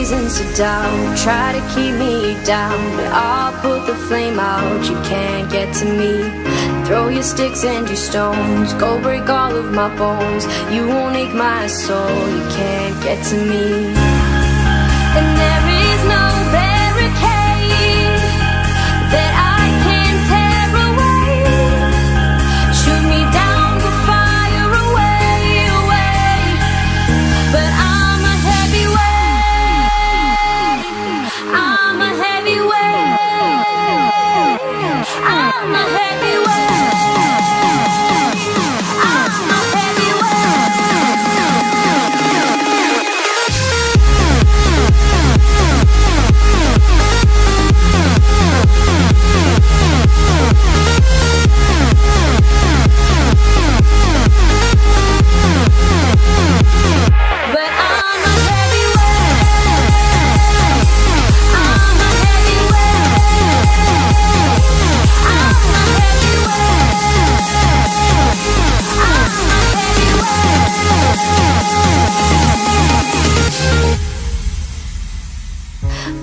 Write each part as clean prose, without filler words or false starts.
reasons to doubt, try to keep me down, but I'll put the flame out, you can't get to me. Throw your sticks and your stones, go break all of my bones, you won't ache my soul, you can't get to me. And there is no barricade that I can tear away. Shoot me down, we'll fire away, away. But I'm a heavyweight, I'm a heavyweight, I'm a heavyweight.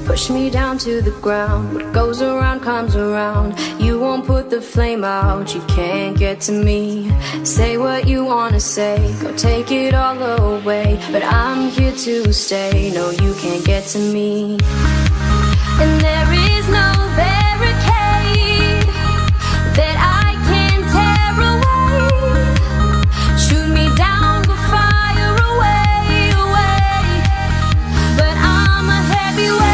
Push me down to the ground, what goes around comes around. You won't put the flame out, you can't get to me. Say what you wanna say, go take it all away, but I'm here to stay, no you can't get to me. And there is no barricade that I can tear away. Shoot me down, we'll fire away, away. But I'm a heavyweight,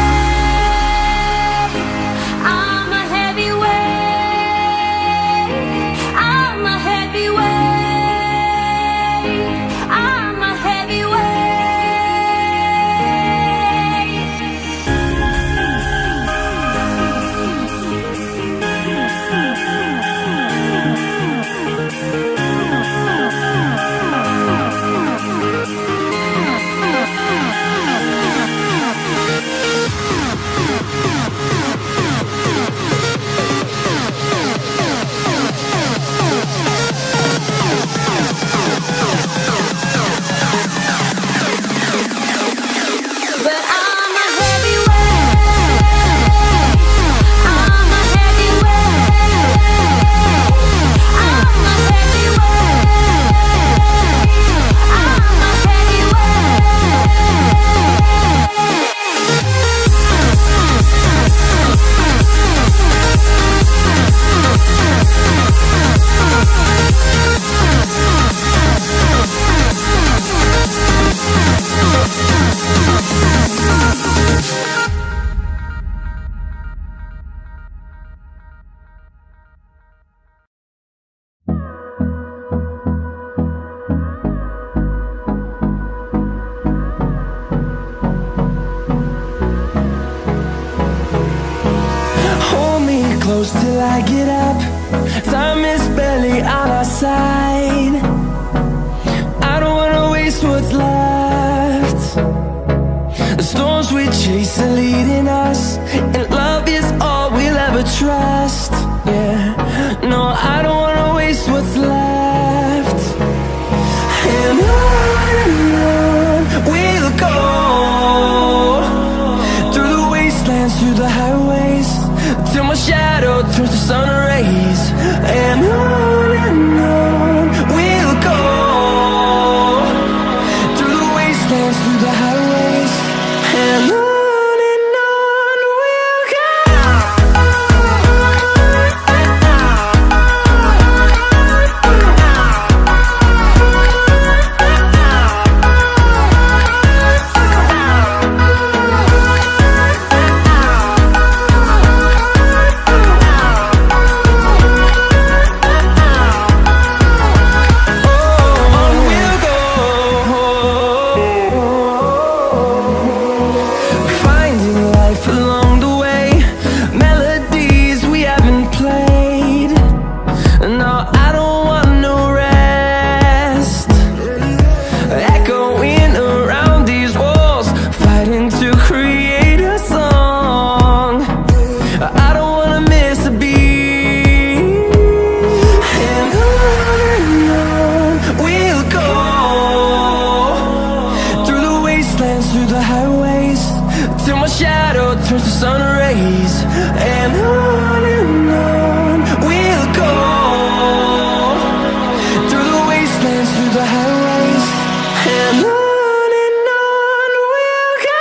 close till I get up. Time is barely on our side. I don't wanna waste what's left. The storms we chase are leading us, and love is all we'll ever trust. Yeah, no, I don't wanna waste what's left. And on we'll go, through the wastelands, through the highways, till my shadow turns to sun rays. And on we'll go, through the wastelands, through the highways, and on we'll go. Through the highways, till my shadow turns to sun rays. And on we'll go, through the wastelands, through the highways, and on we'll go.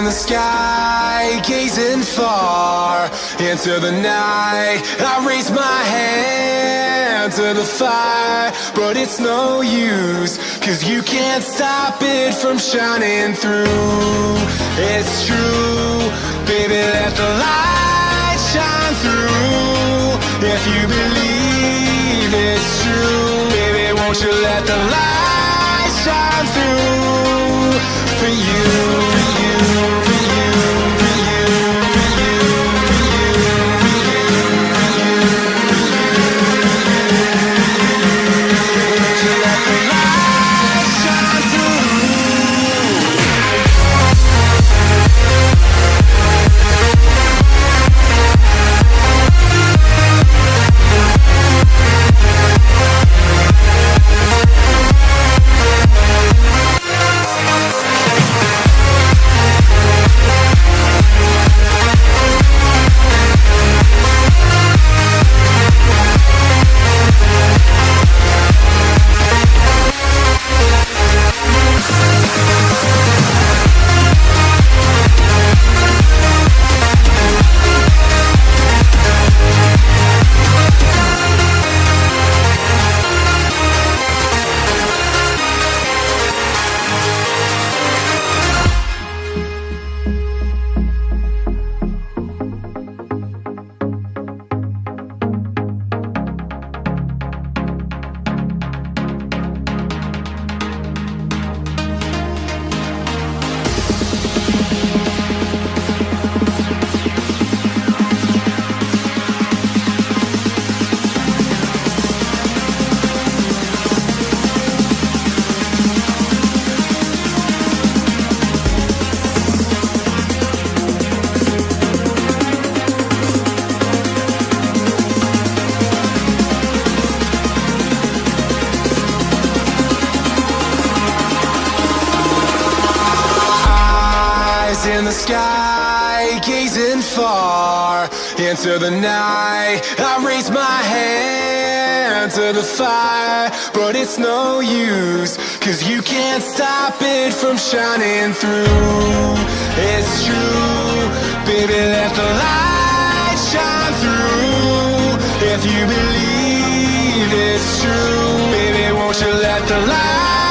in the sky, gazing far into the night. I raise my hand to the fire, but it's no use, 'cause you can't stop it from shining through. It's true, baby, let the light shine through. If you believe it's true, baby, won't you let the light shine through for you, for you, for you, for you, for you, for you, for you, for you, won't you let the light shine through? In the sky, gazing far into the night. I raise my hand to the fire, but it's no use, 'cause you can't stop it from shining through. It's true, baby, let the light shine through. If you believe it's true, baby, won't you let the light